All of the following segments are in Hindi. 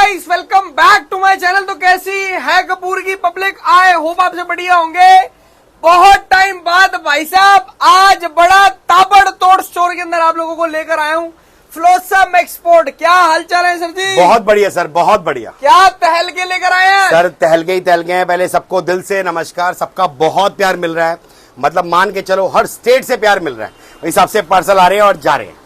Guys, welcome back to my channel. तो कैसी है कपूर की पब्लिक? आई होप आपसे बढ़िया होंगे। बहुत टाइम बाद भाई साहब आज बड़ा ताबड़तोड़ स्टोर के अंदर आप लोगों को लेकर आया हूँ। फ्लोसम एक्सपोर्ट, क्या हालचाल है सर जी? बहुत बढ़िया सर, बहुत बढ़िया। क्या टहल के लेकर आए हैं सर? टहल गए हैं। पहले सबको दिल से नमस्कार। सबका बहुत प्यार मिल रहा है, मतलब मान के चलो हर स्टेट से प्यार मिल रहा है। इस हिसाब से पार्सल आ रहे हैं और जा रहे हैं।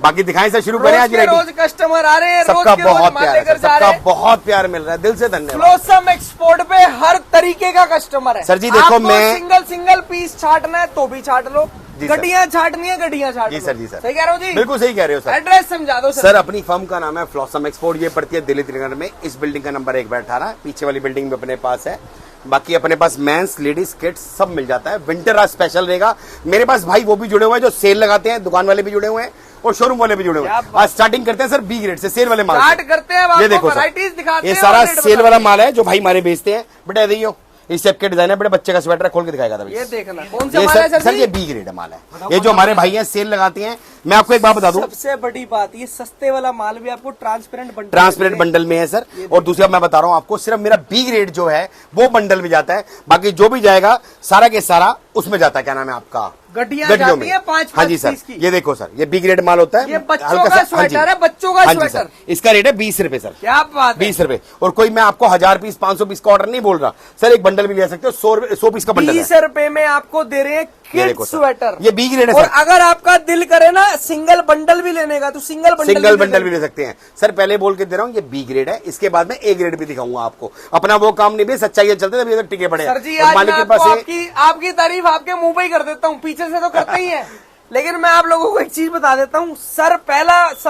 बाकी दिखाएं सर, शुरू करें। आज रोज कस्टमर आ रहे हैं, सबका बहुत प्यार है सर, सबका बहुत प्यार मिल रहा है, दिल से धन्यवाद। फ्लोसम एक्सपोर्ट पे हर तरीके का कस्टमर है सर जी। देखो मैं सिंगल पीस छाटना है तो भी छाट लो, गड्डियां छाटनी है गड्डियां छाट लो। जी सर, जी सर, सही कह रहे हो जी? बिल्कुल सही कह रहे हो सर। एड्रेस समझा दो सर। अपनी फर्म का नाम है फ्लोसम एक्सपोर्ट। ये पड़ती है दिल्ली त्रिनगर में। इस बिल्डिंग का नंबर 1/18। पीछे वाली बिल्डिंग में अपने पास है। बाकी अपने पास मेंस, लेडीज, किड्स सब मिल जाता है। विंटर आज स्पेशल रहेगा मेरे पास भाई। वो भी जुड़े हुए हैं जो सेल लगाते हैं, दुकान वाले भी जुड़े हुए हैं और शोरूम वाले भी जुड़े हुए हैं। आज स्टार्टिंग करते हैं सर बी ग्रेड से, सेल वाले माल स्टार्ट करते हैं। ये देखो सर, ये सारा सेल वाला माल है जो भाई हमारे बेचते हैं। बेटा देखियो, इस टाइप के डिजाइन है। बड़े बच्चे का स्वेटर है, खोल के दिखाएगा। ये देखना कौन सा माल है सर? ये बी ग्रेड माल है। ये जो हमारे भाई हैं सेल लगाते हैं। मैं आपको एक बात बता दूं, सबसे बड़ी बात, ये सस्ते वाला माल भी आपको ट्रांसपेरेंट बंडल में है सर। और दूसरा मैं बता रहा हूँ आपको, सिर्फ मेरा बी ग्रेड जो है वो बंडल में जाता है। बाकी जो भी जाएगा सारा के सारा उसमें जाता है। क्या नाम है आपका? गड्डियों में 5 हाँ जी सर। ये देखो सर, ये बी ग्रेड माल होता है। ये बच्चों का स्वेटर है, बच्चों का स्वेटर। इसका रेट है 20 रुपए सर। क्या बात? 20 रुपए। और कोई मैं आपको 1000 पीस 500 पीस का ऑर्डर नहीं बोल रहा सर। एक बंडल भी ले सकते हो। 100 पीस का बंडल 20 रुपए में आपको दे रहे हैं किड स्वेटर। ये बी ग्रेड है और सर। अगर आपका दिल करे ना सिंगल बंडल भी लेने का तो सिंगल बंडल भी ले सकते हैं सर। पहले बोल के दे रहा हूँ ये बी ग्रेड है। इसके बाद में ए ग्रेड भी दिखाऊंगा आपको। अपना वो काम नहीं भी, सच्चाई चलते तभी तक टिके पड़े। सर जी आज मैं आपकी तारीफ आपके मुंह पे ही कर देता हूँ, पीछे से तो करते ही है। लेकिन मैं आप लोगों को एक चीज बता देता हूँ, सर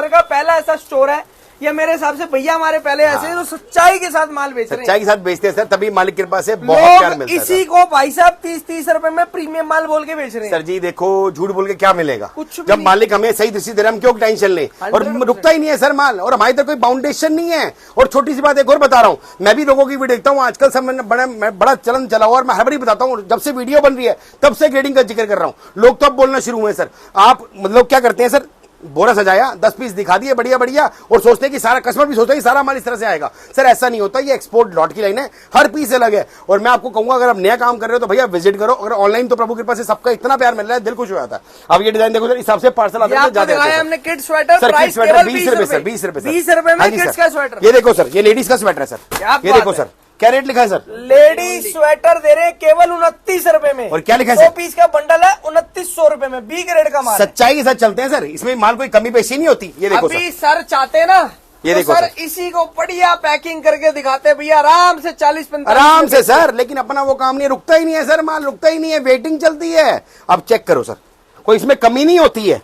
का पहला ऐसा स्टोर है। ये मेरे हिसाब से भैया हमारे पहले ऐसे तो सच्चाई के साथ माल बेच रहे हैं। सच्चाई के साथ बेचते हैं सर, तभी मालिक की कृपा से बहुत प्यार मिलता है। इसी को भाई साहब 30 रुपए में प्रीमियम माल बोल के बेच रहे हैं। सर जी देखो, झूठ बोल के क्या मिलेगा? कुछ जब मालिक हमें सही दृष्टि दे रहा है, हम क्यों टेंशन ले? और रुकता ही नहीं है सर माल। और हमारी तरफ कोई बाउंडेशन नहीं है। और छोटी सी बात एक और बता रहा हूँ, मैं भी लोगों की वीडियो देखता हूँ आजकल। सब बड़ा चलन चला हुआ और मैं हर बार बताता हूँ, जब से वीडियो बन रही है तब से ग्रेडिंग का जिक्र कर रहा हूँ। लोग तो अब बोलना शुरू हुए सर। आप मतलब क्या करते हैं सर, बोरा सजाया, 10 पीस दिखा दिए बढ़िया बढ़िया और सोचते हैं कि सारा कस्टमर भी सोचता है कि सारा माल इस तरह से आएगा। सर ऐसा नहीं होता। ये एक्सपोर्ट लॉट की लाइन है, हर पीस अलग है। और मैं आपको कहूंगा अगर आप नया काम कर रहे हो तो भैया विजिट करो। अगर ऑनलाइन तो प्रभु कृपा से सबका इतना प्यार मिल रहा है, दिल खुश हो जाता है। अब ये डिजाइन देखो सर, इस हिसाब से पार्सल आता है। हमने kid sweater sir, kid sweater 20 रुपए सर। 20 रुपए 20 रुपए में किड्स का स्वेटर। ये देखो सर, ये लेडीज का स्वेटर है सर। ये देखो सर, क्या रेट लिखा है सर? लेडीज स्वेटर दे रहे हैं केवल 29 रुपए में। और क्या लिखा है? 100 पीस का बंडल है, 2900 रुपए में। बी ग्रेड का माल। सच्चाई के साथ चलते हैं सर, इसमें माल कोई कमी पेशी नहीं होती। ये देखो अभी सर चाहते ना, ये तो देखो सर इसी को बढ़िया पैकिंग करके दिखाते भैया, आराम से 40-45 आराम से सर। लेकिन अपना वो काम नहीं, रुकता ही नहीं है सर, माल रुकता ही नहीं है, वेटिंग चलती है। अब चेक करो सर, कोई इसमें कमी नहीं होती है।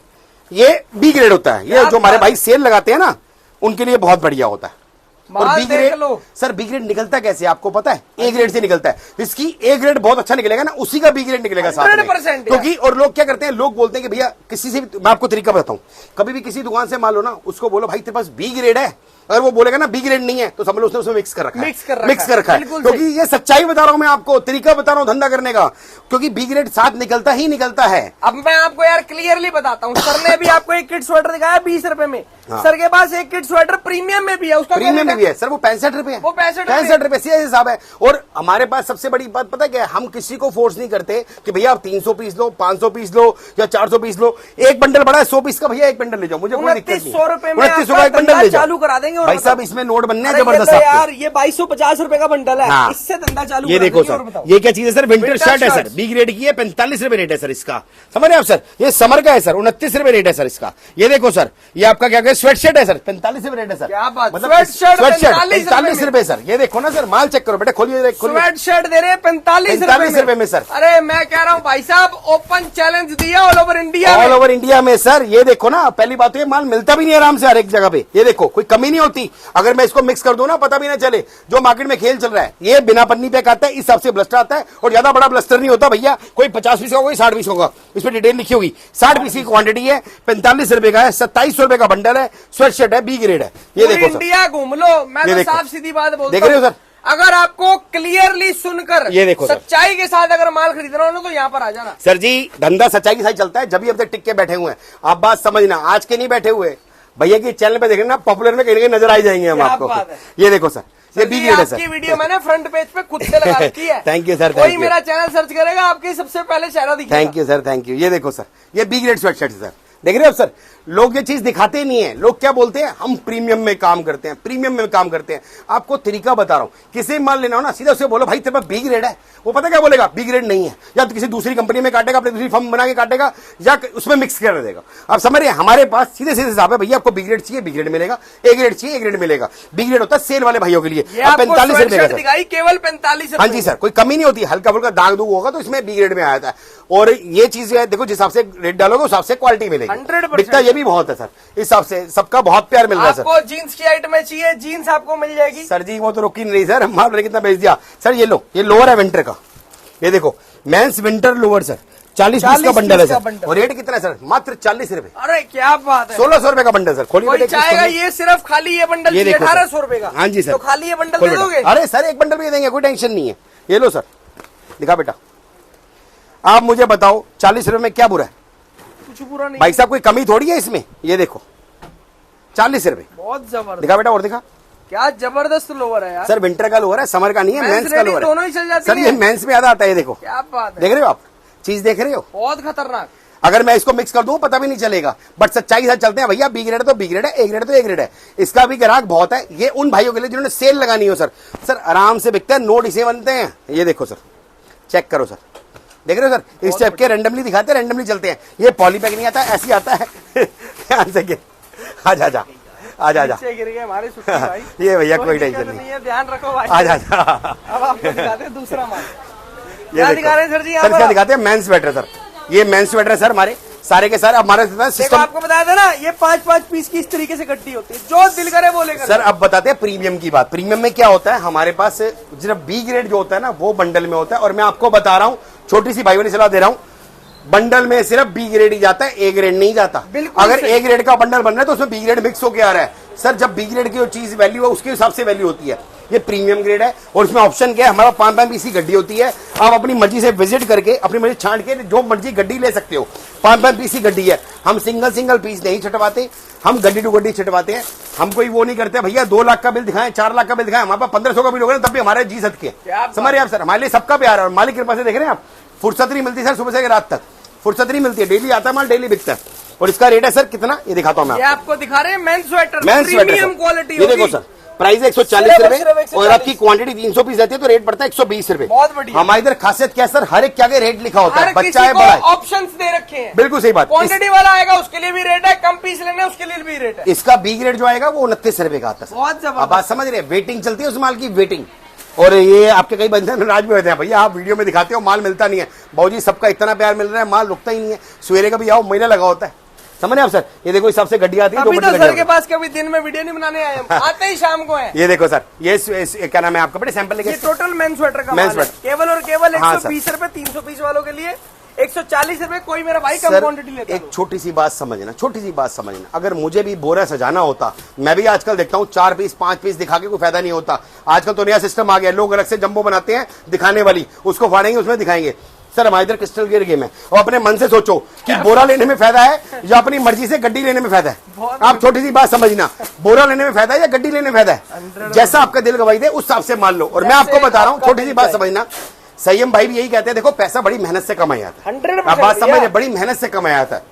ये बी ग्रेड होता है। ये जो हमारे भाई सेल लगाते हैं ना, उनके लिए बहुत बढ़िया होता है। और B grade sir, B grade निकलता कैसे आपको पता है? ए ग्रेड से निकलता है। जिसकी ए ग्रेड बहुत अच्छा निकलेगा ना, उसी का बी ग्रेड निकलेगा साथ में। क्योंकि और लोग क्या करते हैं, लोग बोलते हैं कि भैया किसी से भी, मैं आपको तरीका बताता हूं, कभी भी किसी दुकान से माल लो ना, उसको बोलो भाई तेरे पास बी ग्रेड है। अगर वो बोलेगा ना बी ग्रेड नहीं है तो समझ लो उसने उसमें मिक्स कर रखा है। क्योंकि ये सच्चाई बता रहा हूं मैं आपको, तरीका बता रहा हूं धंधा करने का। क्योंकि बी ग्रेड साथ निकलता ही निकलता है। अब मैं आपको यार क्लियरली बताता हूं, सर ने भी आपको एक किड स्वेटर दिखाया 20 रुपए में। सर के पास एक किड स्वेटर प्रीमियम में भी है, उसका प्रीमियम में भी है सर, वो 65 रुपए है। वो 65 रुपए से हिसाब है। और हमारे पास सबसे बड़ी बात पता है क्या है? हम किसी को फोर्स नहीं करते कि भैया आप 300 पीस लो, 500 पीस लो या 400 पीस लो। एक बंडल बड़ा है 100 पीस का, भैया एक बंडल ले जाओ, मुझे कोई दिक्कत नहीं। 2900 रुपए में 2900 का एक बंडल ले जाओ, चालू करा देंगे भाई साहब। इसमें नोट बनने हैं जबरदस्त यार। ये 2250 रुपए का बंडल है। हाँ। इससे धंधा चालू। ये देखो सर, ये क्या चीज है सर? विंटर शर्ट है सर, बी ग्रेड की है। 45 रुपए रेट है सर इसका, समझ रहे आप सर? ये समर का है सर, 29 रुपए रेट है सर इसका। ये देखो सर, ये आपका क्या कहते हैं, स्वेट शर्ट है सर, 45 रुपए रेट है सर। क्या बात? मतलब स्वेट शर्ट 45 रुपए सर। ये देखो ना सर, माल चेक करो बेटा, खोलिए। स्वेट शर्ट दे रहे हैं 45 रुपए में सर। अरे मैं कह रहा हूँ भाई साहब, ओपन चैलेंज दिया all over India, all over India में सर। ये देखो ना, पहली बात तो ये माल मिलता भी नहीं आराम से हर एक जगह पे। ये देखो, कोई कमी नहीं होती। अगर मैं इसको मिक्स कर दूं ना, पता भी ना चले। जो मार्केट में खेल चल रहा है, ये बिना पन्नी पैक आता है, इस हिसाब से ब्लस्टर आता है। और ज्यादा बड़ा ब्लस्टर नहीं होता भैया, कोई 50 पीस का, कोई 60 पीस होगा। इसमें डिटेल लिखी होगी। 60 पीस की क्वांटिटी है, 45 रुपए का है, 2700 रुपए का बंडल है, स्वेट शर्ट है, बी ग्रेड है। ये देखो इंडिया घूम लो, मैं तो साफ सीधी बात बोलता हूं। देख रहे हो सर? अगर आपको क्लियरली सुनकर ये देखो सच्चाई के साथ अगर माल खरीदना हो ना, तो यहाँ पर आ जाना सर जी। धंधा सच्चाई के साथ चलता है, जब भी अब तक टिक के बैठे हुए हैं। आप बात समझना, आज के नहीं बैठे हुए, भैया के चैनल पे देखेंगे ना, पॉपुलर में कहीं ना कहीं नजर आ जाएंगे हम क्या आपको। बात है। ये देखो सर, ये बी ग्रेड है सर। आपकी वीडियो मैंने फ्रंट पेज पे खुद से लगा रखी है। थैंक यू सर, कोई थैंक यू। मेरा चैनल सर्च करेगा आपके सबसे पहले चेहरा दिखेगा। Thank you sir, thank you. ये देखो सर, ये बी ग्रेड स्वेटशर्ट है सर। देख रहे हो सर, लोग ये चीज दिखाते ही नहीं है। लोग क्या बोलते हैं, हम प्रीमियम में काम करते हैं, प्रीमियम में काम करते हैं। आपको तरीका बता रहा हूं, किसी माल लेना हो ना, सीधा उसे बोलो भाई तेरे पास बी ग्रेड है, वो पता क्या बोलेगा, बी ग्रेड नहीं है, या तो किसी दूसरी कंपनी में काटेगा, अपनी दूसरी फर्म बना के काटेगा, या उसमें मिक्स कर देगा। आप समझ रहे हैं, हमारे पास सीधे सीधे हिसाब है, भैया आपको बी ग्रेड चाहिए, बी ग्रेड मिलेगा, ए ग्रेड चाहिए, ए ग्रेड मिलेगा। बी ग्रेड होता है सेल वाले भाइयों के लिए, 45 रुपए का दिखाई, केवल 45। हाँ जी सर, कोई कमी नहीं होती। हल्का फुल्का दाग दूग होगा तो इसमें बी ग्रेड में आया था। और ये चीज है, देखो जिस हिसाब से रेट डालोगे उस हिसाब से क्वालिटी मिलेगी। 100% बिकता ये भी बहुत है सर, इस हिसाब से सबका बहुत प्यार मिल रहा है सर। आपको जीन्स की आइटम चाहिए, जीन्स आपको मिल जाएगी सर जी वो तो रुकी नहीं रही सर, माल मैंने कितना बेच दिया सर। ये लो, ये लोअर है विंटर का, ये देखो men's winter lower sir, 40 piece का बंडल है सर। और रेट कितना है सर, मात्र 40 रुपए। अरे क्या बात है, 1600 रुपए का बंडल सर। खोलिए कोई चाहेगा ये सिर्फ खाली ये बंडल 1800 रुपए का। हाँ जी सर, तो खाली ये बंडल दे दोगे? अरे सर एक बंडल भी देंगे, कोई टेंशन नहीं है। ये लो सर, दिखा बेटा, आप मुझे बताओ 40 रुपए में क्या बुरा है? कुछ बुरा नहीं भाई साहब, कोई कमी थोड़ी है इसमें। ये देखो 40 रुपए, बहुत जबरदस्त। दिखा बेटा, और दिखा, क्या जबरदस्त लोअर है यार सर। विंटर का लोअर है, समर का नहीं है, मेंस का लोअर है। दोनों ही चल जाती सर है। ये मेंस में ज्यादा आता है, ये देखो, क्या बात है, देख रहे हो आप, चीज देख रहे हो, बहुत खतरनाक। अगर मैं इसको मिक्स कर दूं पता भी नहीं चलेगा, बट सच्चाई से चलते हैं भैया। बी ग्रेड है तो बी ग्रेड है, ए ग्रेड तो ए ग्रेड है। इसका भी ग्राहक बहुत है। ये उन भाइयों के लिए जिन्होंने सेल लगानी हो सर। सर आराम से बिकता है, नोट इसे बनते हैं। ये देखो सर, चेक करो सर, देख रहे हो सर, इस टाइप के रैंडमली दिखाते हैं, रैंडमली चलते हैं। ये पॉलीपैक नहीं आता, ऐसे ही आता है। ध्यान से गिर, आजा आजा आजा आजा, गिर गए हमारे सुट्टी भाई। ये भैया कोई टेंशन नहीं है, ध्यान रखो भाई। आजा आजा। अब आपको दिखाते हैं दूसरा माल। ये दिखा रहे हैं सर जी, सर क्या दिखाते हैं, मेंस स्वेटर सर। ये मेंस स्वेटर है सर हमारे सारे के सारे। हमारे सिस्टम आपको बताया था ना, ये 5-5 पीस की इस तरीके से गट्टी होती है, जो दिल करे वो लेकर। सर अब बताते हैं प्रीमियम की बात। प्रीमियम में क्या होता है, हमारे पास सिर्फ बी ग्रेड जो होता है ना, वो बंडल में होता है। और मैं आपको बता रहा हूं, छोटी सी भाई वाली सलाह दे रहा हूं, बंडल में सिर्फ बी ग्रेड ही जाता है, ए ग्रेड नहीं जाता। अगर ए ग्रेड का बंडल बन रहा है तो उसमें बी ग्रेड मिक्स होकर आ रहा है सर। जब बी ग्रेड की जो चीज वैल्यू है उसके हिसाब से वैल्यू होती है। ये प्रीमियम ग्रेड है और इसमें ऑप्शन क्या है, हमारा 5 पीस की गड्डी होती है। आप अपनी मर्जी से विजिट करके, अपनी मर्जी छांट के जो मर्जी गड्डी ले सकते हो। 5 पीस की गड्डी है। हम सिंगल पीस नहीं छटवाते, हम गड्डी टू गड्डी छटवाते हैं। हम कोई वो नहीं करते भैया 2 लाख का बिल दिखाएं, 4 लाख का बिल दिखाएं, हमारे पास 1500 का बिल होगा ना, तब भी हमारे जी सद के। समझ रहे आप सर, हमारे लिए सबका प्यार है। और मालिक कृपा से देख रहे हैं आप, फुर्सत नहीं मिलती सर, सुबह से रात तक फुर्सत नहीं मिलती है। डेली आता है माल, डेली बिकता है। और इसका रेट है सर कितना, ये दिखाता हूं मैं ये आपको दिखा रहे हैं men's sweater, men's sweater premium quality. ये देखो सर, प्राइस 140 रुपए और आपकी क्वांटिटी 300 पीस रहती है तो रेट पड़ता है 120 रुपए। बहुत बढ़िया। हमारे इधर खासियत क्या है सर, हर एक क्या के रेट लिखा होता है, बच्चा है को बड़ा है, ऑप्शंस दे रखे हैं। बिल्कुल सही बात। क्वांटिटी वाला आएगा उसके लिए भी रेट है, कम पीस लेने उसके लिए भी रेट है। इसका बी ग्रेड जो आएगा वो 29 रुपए का आता है। बहुत जबरदस्त। अब बात समझ रहे हैं, वेटिंग चलती है उस माल की, वेटिंग। और ये आपके कई बंदे नाराज भी होते हैं, भैया आप वीडियो में दिखाते हो माल मिलता नहीं है। बाबूजी सबका इतना प्यार मिल रहा है, माल रुकता ही नहीं है। सवेरे का भी आओ, महीना लगा होता है। समझ रहे आप सर, ये देखो इस हिसाब से गड्डी आती है। अभी तो सर के पास कभी दिन में वीडियो नहीं बनाने आए हम, आते ही शाम को है। ये देखो सर, ये क्या नाम है आपका, बड़े सैंपल लेके। ये टोटल मेंस स्वेटर का मेंस माल है, केवल और केवल 120 रुपए। 300 पीस वालों के लिए 140 रुपए। कोई मेरा भाई कम क्वांटिटी लेता है। एक छोटी सी बात समझना, छोटी सी बात समझना, अगर मुझे भी बोरा सजाना होता, मैं भी आजकल देखता हूँ 4 पीस 5 पीस दिखा के कोई फायदा नहीं होता। आजकल तो नया सिस्टम आ गया, लोग अलग से जंबो बनाते हैं दिखाने वाली, उसको फाड़ेंगे उसमें दिखाएंगे। सर हमारे इधर क्रिस्टल गियर गेम है, और अपने मन से सोचो कि बोरा लेने में फायदा है या अपनी मर्जी से गड्डी लेने में फायदा है। आप छोटी सी बात समझना, बोरा लेने में फायदा है या गड्डी लेने में फायदा है, जैसा आपका दिल गवाही दे उस हिसाब से मान लो। और मैं आपको बता रहा हूँ, छोटी सी बात समझना, संयम भाई भी यही कहते हैं, देखो पैसा बड़ी मेहनत से कमाया जाता है। 100% आप बात समझ, बड़ी मेहनत से कमाया जाता है।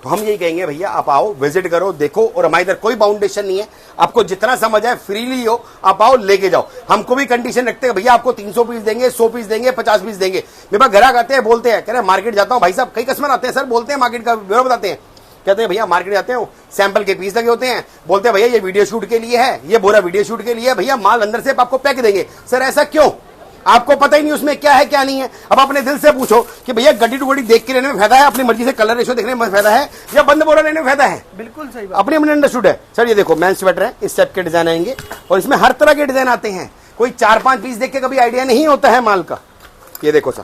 तो हम यही कहेंगे भैया आप आओ, विजिट करो, देखो। और हमारे इधर कोई बाउंडेशन नहीं है, आपको जितना समझ आए फ्रीली हो, आप आओ लेके जाओ। हमको भी कंडीशन रखते हैं भैया आपको 300 पीस देंगे, 100 पीस देंगे, 50 पीस देंगे। मेरे पास ग्राहक आते हैं, बोलते हैं, कह रहे मार्केट जाता हूँ भाई साहब, कई कस्टमर आते हैं सर, बोलते हैं मार्केट का ब्यौरा बताते हैं, कहते हैं भैया मार्केट जाते हो, सैंपल के पीस लगे होते हैं, बोलते हैं भैया ये वीडियो शूट के लिए है, ये बोरा वीडियो शूट के लिए है, भैया माल अंदर से आपको पैक देंगे। सर ऐसा क्यों, आपको पता ही नहीं उसमें क्या है क्या नहीं है। अब अपने दिल से पूछो कि भैया गड्डी टू गड्डी देख के लेने में फायदा है, अपनी मर्जी से कलर रेशो देखने में फायदा है, या बंद बोरा लेने में फायदा है। बिल्कुल सही बात, अपने अपने अंडरस्टूड है सर। ये देखो मेंस स्वेटर है, इस टाइप के डिजाइन आएंगे और इसमें हर तरह के डिजाइन आते हैं। कोई 4-5 पीस देख के कभी आइडिया नहीं होता है माल का। ये देखो सर,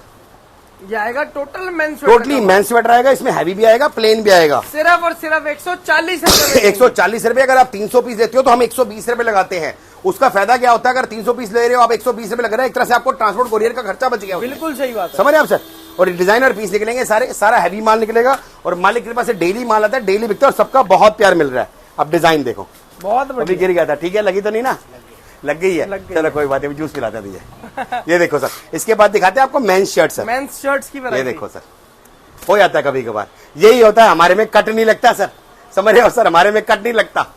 ये आएगा total men's sweater, totally men's sweater आएगा, इसमें हैवी भी आएगा, प्लेन भी आएगा। सिर्फ और सिर्फ 140 रुपए। 140 रुपए। अगर आप 300 पीस लेते हो तो हम 120 रुपए लगाते हैं। उसका फायदा क्या होता है, अगर 300 पीस ले रहे हो आप 120 रुपए लग रहा है, एक तरह से आपको ट्रांसपोर्ट कोरियर का खर्चा बच गया। बिल्कुल सही बात है। समझ रहे आप सर। और डिजाइनर पीस निकलेंगे सारे, सारा हैवी माल निकलेगा और मालिक के पास डेली माल आता है, डेली बिकता है और सबका बहुत प्यार मिल रहा है। अब डिजाइन देखो, बहुत अभी बढ़िया। गिर गया था, ठीक है, लगी तो नहीं ना, लग गई है, चलो कोई बात नहीं, जूस पिलाता दीजिए। ये देखो सर, इसके बाद दिखाते हैं आपको men's shirt sir. Men's shirts की ये वैरायटी। देखो सर, हो जाता है कभी कभार, यही होता है, हमारे में कट नहीं लगता सर, समझ रहे हो सर, हमारे में कट नहीं लगता।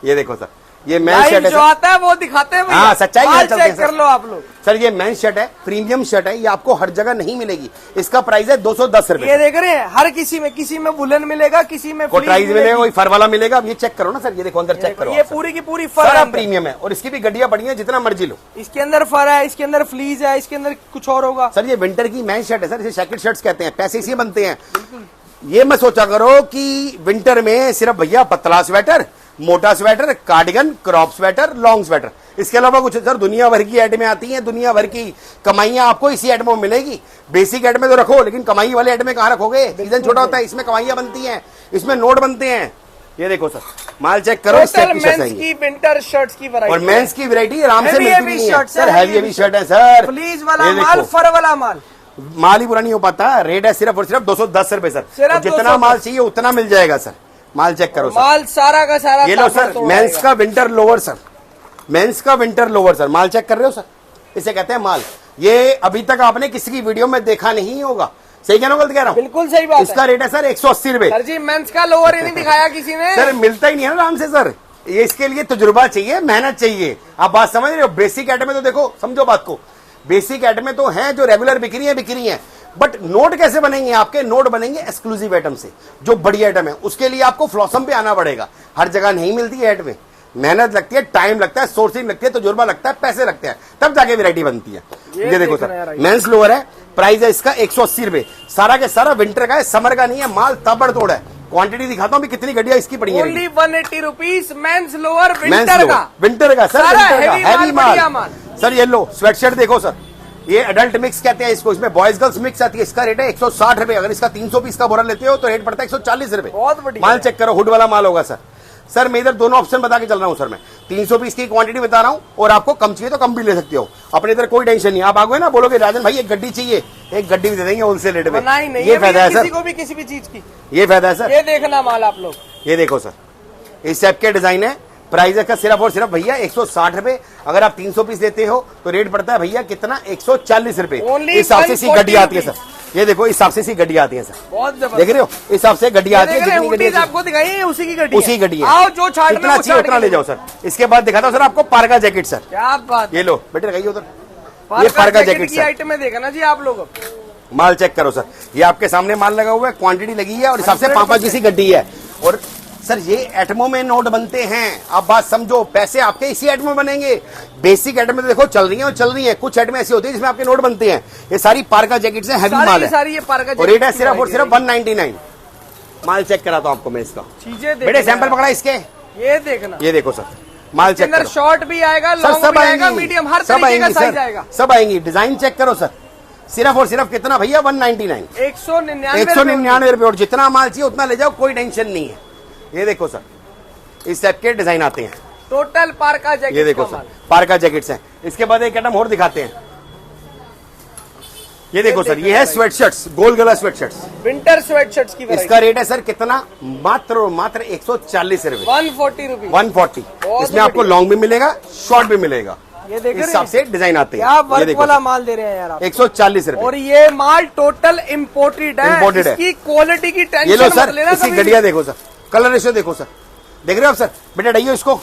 ये देखो सर, ये मेंस शर्ट लाइव है जो सर। आता है वो दिखाते हैं भैया। हाँ, सच्चाई है, माल चलते हैं चेक सर। कर लो आप लोग। सर ये मेंस शर्ट है, प्रीमियम शर्ट है, ये आपको हर जगह नहीं मिलेगी। इसका प्राइस है 210 ये रुपए। देख रहे हैं, हर किसी में वुलन मिलेगा, किसी में फ्लीस कोटराइज मिलेगा, मिलेगी। कोई फर वाला मिलेगा। अब ये चेक करो ना सर, ये देखो अंदर चेक करो ये आप सर। पूरी की पूरी फर सारा है अंदर। प्रीमियम है और इसकी भी गड्डियां बढ़िया, जितना मर्जी लो। इसके अंदर फर है, इसके अंदर फ्लीज है, इसके अंदर कुछ और होगा। सर ये विंटर की मेंस शर्ट है सर, इसे जैकेट शर्ट्स कहते हैं, पैसे इसी बनते हैं। ये मत सोचा करो कि विंटर में सिर्फ भैया पतला स्वेटर, मोटा sweater, cardigan, crop sweater, long sweater, इसके अलावा कुछ सर दुनिया भर की ऐड में आती हैं, दुनिया भर की कमाइयां आपको इसी ऐड में मिलेगी। बेसिक ऐड में तो रखो, लेकिन कमाई वाले ऐड में कहाँ रखोगे? सीजन छोटा होता है, इसमें कमाइयां बनती हैं, इसमें नोट बनते हैं। ये देखो सर, माल चेक करो, इस टाइप की शर्ट्स मेंस आएंगी। की विंटर शर्ट्स की और वैरायटी। मेंस की वैरायटी आराम से Heavy मिलती heavy नहीं है shirts सर, है, हैवी heavy हैवी शर्ट है सर। फ्लीज वाला ये माल, देखो। फर वाला माल। माल ही पूरा नहीं हो पाता, रेट है सिर्फ और सिर्फ 210 रुपए सर। सिर्फ और जितना 210 माल चाहिए उतना मिल जाएगा सर। माल चेक करो सर, माल सारा का सारा ये लो सर, ताबड़तोड़ मेंस आएगा। का विंटर लोअर सर, मेंस का विंटर लोअर सर। माल चेक कर रहे हो सर, इसे कहते हैं माल। ये अभी तक आपने किसी की वीडियो में देखा नहीं होगा, सही कह रहा हूं, गलत कह रहा हूं? बिल्कुल सही बात इसका है रेट है सर 180 रुपए। सर जी। मेंस का लोअर ही नहीं दिखाया किसी ने। सर मिलता ही नहीं है ना आराम से सर, ये इसके लिए तजुर्बा चाहिए, मेहनत चाहिए। आप बात समझ रहे हो? बेसिक ऐड में तो देखो, समझो बात को, बेसिक ऐड में तो है जो रेगुलर बिक रही है, बट नोट कैसे बनेंगे? आपके नोट बनेंगे एक्सक्लूसिव आइटम से, जो बड़ी आइटम है। उसके लिए आपको फ्लॉसम पे आना पड़ेगा, हर जगह नहीं मिलती है ऐड में, मेहनत लगती है, टाइम लगता है, सोर्सिंग लगती है, तजुर्बा लगता है, पैसे लगते हैं, तब जाके वैरायटी बनती है। ये देखो सर, मेंस लोअर है, प्राइस है इसका 180 रुपए। सारा के सारा विंटर का है, समर का नहीं है, माल ताबड़तोड़ है। क्वांटिटी दिखाता हूं भी कितनी गड्डियां इसकी पड़ी है। Only 180 rupees men's lower men's winter lower, का। विंटर का सर, सारा विंटर का heavy हैवी माल, बढ़िया माल। सर ये लो स्वेटशर्ट देखो सर, ये अडल्ट मिक्स कहते हैं इसको, इसमें बॉयज गर्ल्स मिक्स आती है। इसका रेट है 160 रुपए। अगर इसका 300 पीस का बोरा लेते हो तो रेट पड़ता है 140 रुपए। बहुत बढ़िया। माल चेक करो, हुड वाला माल होगा सर। सर मैं इधर दोनों ऑप्शन बता के चल रहा हूं सर, मैं 300 पीस की क्वांटिटी बता रहा हूं और आपको कम चाहिए तो कम भी ले सकते हो। अपने इधर कोई टेंशन नहीं, आप आगे ना बोलोगे राजन भाई एक गड्डी चाहिए, एक गड्डी भी दे देंगे होलसेल रेट में। नहीं ये फायदा है किसी सर, को भी किसी भी चीज की। ये फायदा है सर। ये देखना माल आप लोग, ये देखो सर, इस टाइप के डिजाइन है। प्राइस का सिर्फ और सिर्फ भैया 160 रुपए। अगर आप 300 पीस लेते हो तो रेट पड़ता है भैया कितना? 140 रुपए। Only इस हिसाब से इसी 140 गड्डी आती है सर। ये देखो इस हिसाब से इसी गड्डी आती है सर, बहुत जबरदस्त। देख रहे हो? इस हिसाब से गड्डी आती है, जितनी गड्डी हुडीज आपको दिखाई है, उसी की गड्डी है। उसी गड्डी है। आओ जो छाट में जितना वो चाहिए छाट उतना के ले जाओ सर। इसके बाद दिखाता हूं सर आपको पार्का जैकेट सर। क्या बात है। ये लो बेटे, लगाइए उधर, ये पार्का पार्का जैकेट जैकेट की सर। आइटम में देखा ना जी आप लोग। माल चेक करो सर, ये आपके सामने माल लगा हुआ है, क्वांटिटी लगी है और हिसाब से 5 की सी गड्डी है। और सर ये एटमो में नोट बनते हैं, आप बात समझो, पैसे आपके इसी एटमो में बनेंगे। बेसिक एटम में तो देखो चल रही है और चल रही है, कुछ एटम ऐसी होती है जिसमें आपके नोट बनते हैं। ये सारी पार्का जैकेट से हैवी माल है, सारी ये पार्का और रेट है सिर्फ और सिर्फ 199। माल चेक कराता हूं आपको मैं इसका, चीजें बेटे सैंपल पकड़ा इसके, ये देखना। ये देखो सर, माल चेक अंदर करो शॉर्ट भी आएगा, सर, लॉन्ग सब भी आएगा, आएंगी, मीडियम, हर सब तरीके का आएंगी साइज सर, आएगा। सब आएंगी। डिजाइन चेक करो सर, सिर्फ और सिर्फ कितना भैया? 199, 199 रुपए। और जितना माल चाहिए उतना ले जाओ, कोई टेंशन नहीं है। ये देखो सर, इस टाइप के डिजाइन आते हैं। Total पार्का jacket. ये देखो सर, पार्का जैकेट्स हैं। इसके बाद एक आइटम और दिखाते हैं, ये देखो सर, ये है स्वेटशर्ट्स, गोल गला स्वेटशर्ट्स। विंटर स्वेटशर्ट्स की इसका रेट है सर कितना? मात्र और मात्र 140 रुपए, 140 रुपीज। 140। बहुत इसमें आपको बढ़िया। लॉन्ग भी मिलेगा, शॉर्ट भी मिलेगा। ये देख इस रहे हिसाब हैं से डिजाइन आते हैं। क्या ये वर्क देखो वाला सर, माल दे रहे हैं यार आप। 140 रुपए। और ये माल टोटल इम्पोर्टेड है, Imported है। इसकी क्वालिटी की ये टेंशन लो मत सर, लेना इसी कभी गड्डिया भी। देखो सर, कलर रेशियो देखो सर, देख रहे हो आप सर? बेटा डाइयो इसको,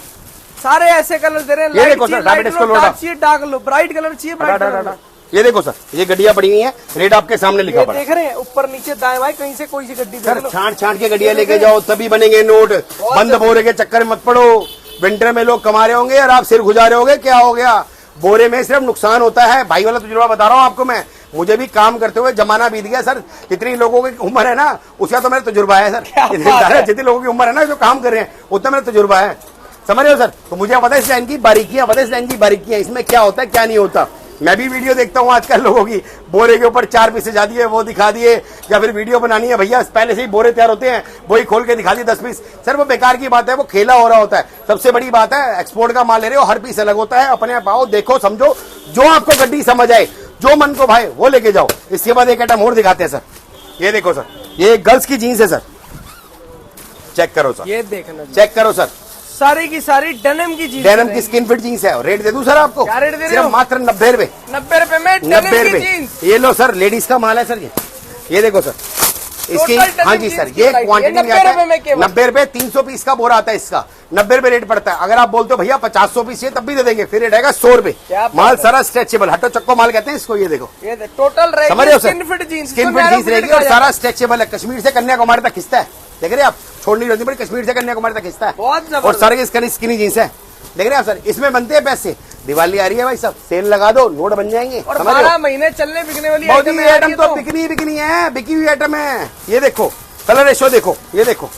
सारे ऐसे कलर दे रहे हैं। ये लाइट देखो सर, चाहिए, डार्क लाइट इसको लो, लोड डार्क आप। चाहिए, डार्क लो, ब्राइट कलर चाहिए, ब्राइट कलर लो। ये देखो सर, ये गड्डियां पड़ी हुई हैं, रेट आपके सामने लिखा ये पड़ा है। देख रहे हैं ऊपर नीचे दाएं बाएं, कहीं से कोई सी गड्डी सर देख लो। छांट छांट के गड्डियां लेके जाओ, तभी बनेंगे नोट। बंद बोरे के चक्कर में मत पड़ो। विंटर में लोग कमा रहे होंगे और आप सिर गुजा रहे होंगे, क्या हो गया? बोरे में सिर्फ नुकसान होता है। भाई वाला तजुर्बा बता रहा हूं आपको मैं, मुझे भी काम करते हुए जमाना बीत गया सर। जितनी लोगों की उम्र है ना, उसका तो मेरा तजुर्बा है सर। जितनी लोगों की उम्र है ना जो काम कर रहे हैं, उतना मेरा तजुर्बा है, समझ रहे हो सर? तो मुझे पता है इस लाइन की बारीकियां, पता है इस लाइन की बारीकियां, इसमें क्या होता है क्या नहीं होता। मैं भी वीडियो देखता हूँ आजकल लोगों की, बोरे के ऊपर 4 पीस सजा दिए, वो दिखा दिए, या फिर वीडियो बनानी है भैया पहले से ही बोरे तैयार होते हैं, वही खोल के दिखा दिए 10 पीस। सर वो बेकार की बात है, वो खेला हो रहा होता है। सबसे बड़ी बात है, एक्सपोर्ट का माल ले रहे हो, हर पीस अलग होता है। अपने आप आओ, देखो, समझो, जो आपको गड्डी समझ आए, जो मन को भाई वो लेके जाओ। इसके बाद एक आइटम और दिखाते हैं सर, ये देखो सर, ये गर्ल्स की जीन्स है सर, चेक करो सर, ये देखना चेक करो सर, सारी की सारी डेनिम की जीन्स, डेनिम की स्किन फिट जीन्स है। रेट दे दूं सर आपको? क्या रेट दे रहे सिर्फ हो? मात्र 90 रुपए। 90 रुपए में 90 डेनिम की रुपए। जीन्स। ये लो सर, लेडीज का माल है सर ये देखो सर इसकी। Total हाँ जी denim सर, jeans ये की क्वांटिटी variety, में आता 90 रुपए में है। केवल। 90 रुपए 300 पीस का बोरा आता है इसका, 90 रुपए रेट पड़ता है। अगर आप बोलते हो भैया 500 पीस चाहिए तब भी दे देंगे, फिर रेट आएगा 100 रुपए। क्या बात माल है। सारा स्ट्रेचेबल, हटो चक्को माल कहते हैं इसको। ये देखो, ये टोटल समझ रहे हो sir, skin fit jeans, skin fit jeans रहेगी और सारा स्ट्रेचेबल है। कश्मीर से कन्याकुमारी तक खिंचता है, देख रहे हैं आप, छोड़नी नहीं होती, कश्मीर से कन्याकुमारी तक खिंचता है। बहुत जबरदस्त। और सारे की स्किनी जीन्स है, देख रहे हैं आप सर। इसमें बनते हैं पैसे, दिवाली आ रही है भाई सब, सेल लगा दो, नोट बन जाएंगे। और समझ रहे हो? 12 महीने चलने बिकने वाली बहुत ही आइटम आइटम तो बिकनी है, बिकी हुई आइटम है। ये देखो कलर रेशो देखो, ये देखो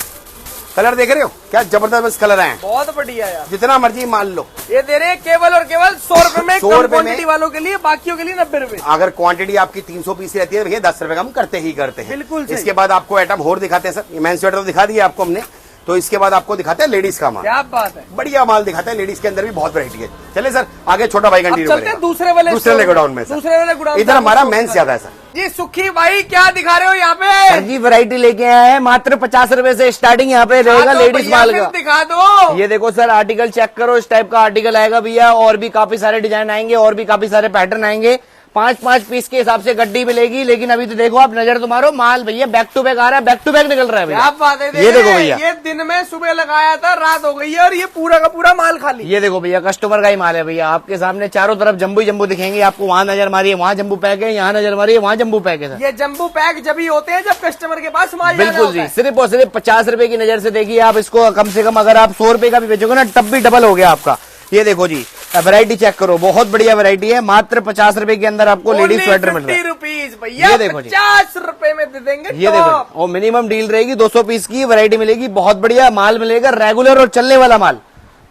कलर देख रहे हो, क्या जबरदस्त कलर आए हैं। बहुत बढ़िया यार। जितना मर्जी मान लो। ये दे रहे हैं केवल और केवल 100 रुपए में, 100 कम रुपए में। क्वांटिटी वालों के लिए, बाकियों के लिए 90 रुपए। अगर क्वांटिटी आपकी 300 पीस रहती है भैया 10 रुपए कम करते ही करते हैं। बिल्कुल सही। इसके बाद आपको आइटम और दिखाते हैं सर, ये मेन स्वेटर तो दिखा दिया आपको हमने, तो इसके बाद आपको दिखाते हैं लेडीज का माल। क्या बात है। बढ़िया माल दिखाते हैं, लेडीज के अंदर भी बहुत वैरायटी है। चले सर आगे, छोटा भाई अब कंटिन्यू चलते हैं दूसरे वाले गोडाउन में सर। दूसरे वाले गोडाउन। इधर हमारा मेंस ज्यादा है सर। जी सुखी भाई क्या दिखा रहे हो यहाँ सर पे? जी वैरायटी लेके आए हैं, मात्र 50 रुपए से स्टार्टिंग यहाँ पे रहेगा दिखा दो लेडीज भैया, माल फिर का। दिखा दो। ये देखो सर, आर्टिकल चेक करो, इस टाइप का आर्टिकल आएगा भैया, और भी काफी सारे डिजाइन आएंगे, और भी काफी सारे पैटर्न आएंगे। 5-5 पीस के हिसाब से गड्डी मिलेगी, लेकिन अभी तो देखो आप नजर तो मारो, माल भैया बैक टू बैक आ रहा है, बैक टू बैक निकल रहा है क्या भैया। बात है। ये देखो भैया, ये दिन में सुबह लगाया था, रात हो गई है और ये पूरा का पूरा माल खाली। ये देखो भैया, कस्टमर का ही माल है भैया। आपके सामने चारों तरफ जम्बू ही जम्बू दिखेंगे आपको, वहां नजर मारिए वहां जम्बू पैक है, यहाँ नजर मारिए वहां जम्बू पैक है सर। ये जम्बू पैक जब ही होते हैं जब कस्टमर के पास माल जाना बिल्कुल होता जी, है। सिर्फ और सिर्फ 50 रुपए की नजर से देखिए आप इसको। कम से कम अगर आप 100 रुपए का भी बेचोगे ना तब भी डबल हो गया आपका। ये देखो जी, वैरायटी चेक करो, बहुत बढ़िया वैरायटी है। मात्र 50 रुपए के अंदर आपको लेडीज स्वेटर मिल रहा है। 50 रुपीज भैया, ये देखो जी। 50 रुपए में दे देंगे। ये देखो, टॉप। और मिनिमम डील रहेगी, 200 पीस की वैरायटी मिलेगी। बहुत बढ़िया माल मिलेगा, रेगुलर और चलने वाला माल।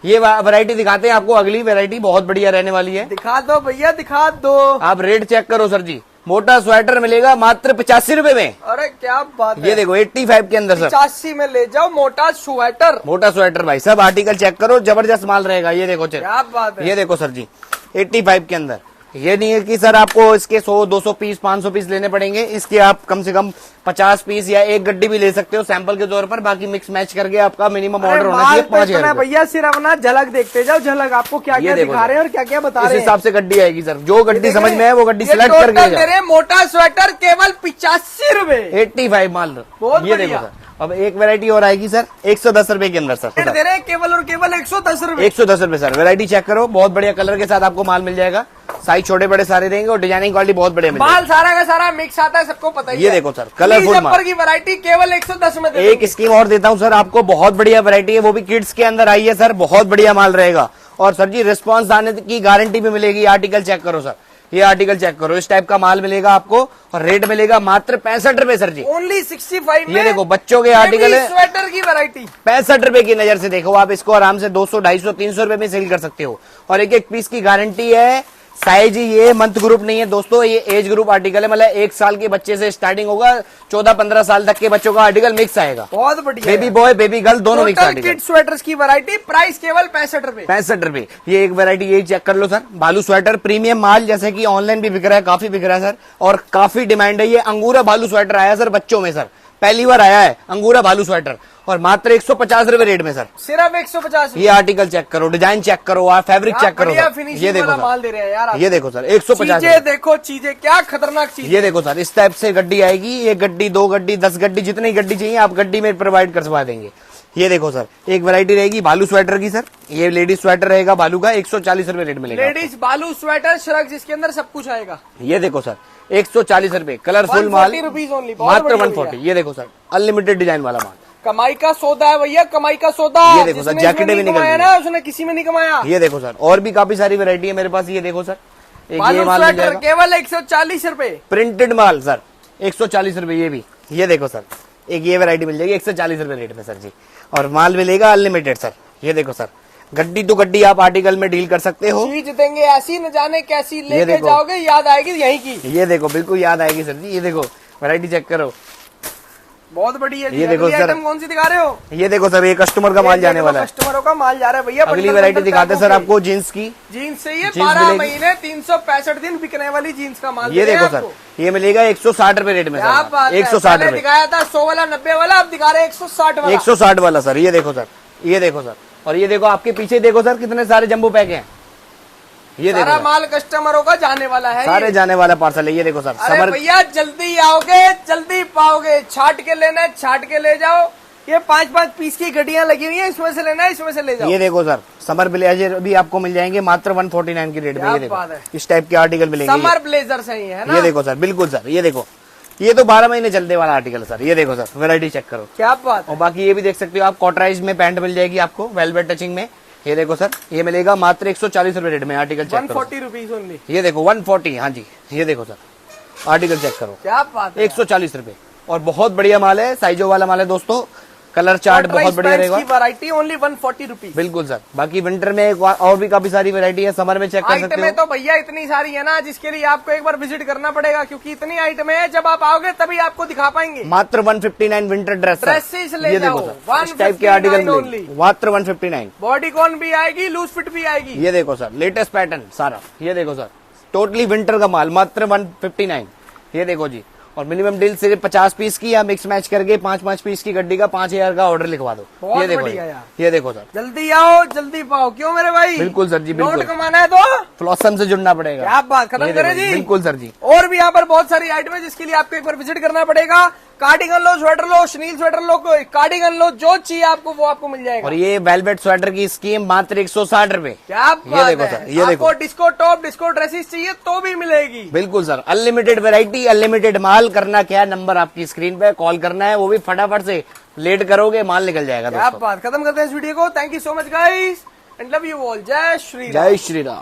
ये वैरायटी दिखाते हैं आपको, अगली वैरायटी बहुत बढ़िया रहने वाली है। दिखा दो भैया, दिखा दो। आप रेट चेक करो सर जी, मोटा स्वेटर मिलेगा मात्र 85 रुपए में। अरे क्या बात है। ये देखो 85 के अंदर सर, 85 में ले जाओ मोटा स्वेटर। मोटा स्वेटर भाई। सब आर्टिकल चेक करो, जबरदस्त माल रहेगा। ये देखो चल, क्या बात है। ये देखो सर जी, 85 के अंदर। ये नहीं है कि सर आपको इसके 100-200 पीस 500 पीस लेने पड़ेंगे, इसके आप कम से कम 50 पीस या एक गड्डी भी ले सकते हो सैंपल के तौर पर। बाकी मिक्स मैच करके आपका मिनिमम ऑर्डर होना चाहिए 5000 भैया। सिर्फ ना झलक देखते जाओ, झलक आपको क्या क्या देखो दिखा रहे हैं और क्या क्या बता इस रहे हैं। हिसाब से गड्डी आएगी सर, जो गड्डी देख समझ रहे में है वो गड्डी ये सिलेक्ट टोटल करके दे रहे हैं मोटा स्वेटर केवल 85 रुपए। 85 माल। बहुत ये बढ़िया। देखो सर, अब एक वैरायटी और आएगी सर 110 रुपए के अंदर रेट सर। दे रहे हैं केवल और केवल 110 रुपए। 110 रुपए सर। वैरायटी चेक करो, बहुत बढ़िया कलर के साथ आपको माल मिल जाएगा। साइज छोटे बड़े सारे देंगे और डिजाइनिंग क्वालिटी बहुत बढ़िया मिलेगी। माल सारा का सारा मिक्स आता है, सबको पता ही ये है। देखो सर, कलरफुल माल। जब्बर की वैरायटी केवल 110 में दे एक स्कीम और देता हूँ सर आपको, बहुत बढ़िया वैरायटी है, वो भी किड्स के अंदर आई है सर। बहुत बढ़िया माल रहेगा, और सर जी रिस्पांस आने की गारंटी भी मिलेगी। आर्टिकल चेक करो सर, ये आर्टिकल चेक करो, इस टाइप का माल मिलेगा आपको, और रेट मिलेगा मात्र 65 रुपए सर जी। ओनली 65 में। ये देखो बच्चों के आर्टिकल है, स्वेटर की वैरायटी 65 रुपए की नजर से देखो आप इसको, आराम से 200, 250, 300 रुपए में सेल कर सकते हो। और एक एक पीस की गारंटी है। साइज ये मंथ ग्रुप नहीं है दोस्तों, ये एज ग्रुप आर्टिकल है। मतलब 1 साल के बच्चे से स्टार्टिंग होगा, 14-15 साल तक के बच्चों का आर्टिकल मिक्स आएगा। बहुत बढ़िया। बेबी बॉय बेबी गर्ल दोनों मिक्स आर्टिकल। किड स्वेटर्स की वैरायटी, प्राइस केवल 65 रुपए। 65 रुपए। ये एक वैरायटी ये चेक कर लो सर, भालू स्वेटर प्रीमियम माल, जैसे कि ऑनलाइन भी बिक रहा है, काफी बिक रहा है सर, और काफी डिमांड है। ये अंगूरा भालू स्वेटर आया सर बच्चों में सर, पहली बार आया है अंगूरा भालू स्वेटर, और मात्र 150 रुपए रेट में सर। सिर्फ 150। ये आर्टिकल चेक करो, डिजाइन चेक करो, फैब्रिक चेक करो सर। ये देखो माल सर, दे रहे हैं यार। ये देखो सर 150। चीजें देखो, चीजें क्या खतरनाक चीज। ये देखो सर, इस टाइप से गड्डी आएगी, 1 गड्डी 2 गड्डी 10 गड्डी, जितनी गड्डी चाहिए आप गड्डी में प्रोवाइड करवा देंगे। ये देखो सर, एक वैरायटी रहेगी भालू स्वेटर की सर, ये लेडीज स्वेटर रहेगा भालू का, 140 रुपए रेट मिलेगा। लेडीज भालू स्वेटर श्रग, जिसके अंदर सब कुछ आएगा। ये देखो सर 140 रुपए, कलरफुल माल 140 रुपीज ओनली, मात्र 140। ये देखो सर, अनलिमिटेड डिजाइन वाला माल, कमाई का सौदा है भैया, कमाई का सौदा। ये देखो सर, जिसने जैकेटें इसमें भी नहीं निकल कमाया रही ना, उसने किसी में नहीं कमाया। ये देखो सर, और भी काफी सारी वैरायटी है मेरे पास। ये देखो सर, एक ये भालू माल मिल स्वेटर जाएगा, केवल 140 रुपए। प्रिंटेड माल सर 140 रुपए। ये भी ये देखो सर, एक ये वैरायटी मिल जाएगी 140 रुपए रेट में सर जी, और माल मिलेगा अनलिमिटेड सर। ये देखो सर, गड्डी टू गड्डी आप आर्टिकल में डील कर सकते हो। चीज देंगे ऐसी, न जाने कैसी लेके देखो। जाओगे, याद आएगी यहीं की। ये देखो बिल्कुल याद आएगी सर जी। ये देखो वैरायटी चेक करो, बहुत बढ़िया जी। ये देखो अगली सर। आइटम कौन सी दिखा रहे हो? ये देखो सर, ये कस्टमर का माल जाने वाला है। कस्टमरों का माल जा रहा है भैया। अगली वैरायटी दिखाते हैं सर आपको जीन्स की। जीन्स से ये जीन्स 12 मिलेगी। महीने 365 दिन बिकने वाली जीन्स का माल ये दे रहे हैं देखो सर, आपको। ये मिलेगा 160 रुपए रेट में क्या सर, बात है। 160 पहले रुपए, दिखाया था 100 वाला 90 वाला, अब दिखा रहे हैं 160 वाला। 160 वाला सर। ये देखो सर, ये देखो सर, और ये देखो आपके पीछे देखो सर कितने सारे जंबो पैक हैं। ये देखो सारा सर, माल कस्टमरों का जाने वाला है। सारे ये। जाने वाला पार्सल है। ये देखो सर, अरे समर भैया जल्दी आओगे जल्दी पाओगे। छाट के लेना है छाट के ले जाओ। ये 5-5 पीस की गड्डियां लगी हुई है, इसमें से लेना है इसमें से ले जाओ। ये देखो सर, समर ब्लेजर भी आपको मिल जाएंगे मात्र 149 की रेट में। क्या ये देखो बात है। इस टाइप के आर्टिकल मिलेंगे। समर ब्लेजर सही है ना? ये देखो सर, बिल्कुल सर, ये देखो, ये तो 12 महीने चलने वाला आर्टिकल है सर। ये देखो सर, वैरायटी चेक करो। क्या बात और है। बाकी ये भी देख सकते हो आप, कॉटराइज में पैंट मिल जाएगी आपको वेलवेट टचिंग में। ये देखो सर, ये मिलेगा मात्र 140 रुपए रेट में। आर्टिकल चेक करो। 140 रुपीज ओनली। ये देखो 140, हाँ जी। ये देखो सर, आर्टिकल चेक करो, क्या बात है। 140 रुपए। और बहुत बढ़िया माल है, साइजों वाला माल है दोस्तों। कलर चार्ट बहुत बढ़िया रहेगा। Variety only 140 rupees. बिल्कुल सर। बाकी विंटर में और भी काफी सारी वैरायटी है, समर में चेक कर सकते आइटमें हो। तो भैया इतनी सारी है ना, जिसके लिए आपको एक बार विजिट करना पड़ेगा, क्योंकि इतनी आइटमें है, जब आप आओगे तभी आपको दिखा पाएंगे। मात्र 159 विंटर ड्रेस सर। ड्रेसेस ले ये देखो जाओ, सर, इस टाइप के आर्टिकल 159 मिलेंगे मात्र 159। बॉडी कॉन भी आएगी, लूज फिट भी आएगी। ये देखो सर, लेटेस्ट पैटर्न सारा। ये देखो सर, टोटली विंटर का माल मात्र 159। ये देखो जी। और मिनिमम डील सिर्फ 50 पीस की, या मिक्स मैच करके 5-5 पीस की गड्डी का 5000 का ऑर्डर लिखवा दो। बहुत ये देखो बढ़िया जी, यार। ये देखो सर, जल्दी आओ जल्दी पाओ। क्यों मेरे भाई? बिल्कुल सर जी, बिल्कुल। नोट कमाना है तो फ्लॉसम से जुड़ना पड़ेगा। क्या बात, खत्म ये करें देखो जी। बिल्कुल सर जी। और भी यहाँ पर बहुत सारी आइटम है, जिसके लिए आपको एक बार विजिट करना पड़ेगा। कार्डिगन लो, स्वेटर लो, शनील स्वेटर लो, कार्डिगन लो, जो चाहिए आपको वो आपको मिल जाएगा। और ये वेलवेट स्वेटर की स्कीम मात्र 160 रुपए। क्या ये बात देखो है। सर, ये देखो। आपको डिस्को टॉप, डिस्को ड्रेसेस चाहिए तो भी मिलेगी। बिल्कुल सर, अनलिमिटेड वैरायटी, अनलिमिटेड माल। करना क्या है, नंबर आपकी स्क्रीन पे कॉल करना है, वो भी फटाफट से। लेट करोगे माल निकल जाएगा क्या दोस्तों। बात। खत्म करते हैं इस वीडियो को। Thank you so much guys and love you all. जय श्री राम। जय श्री राम।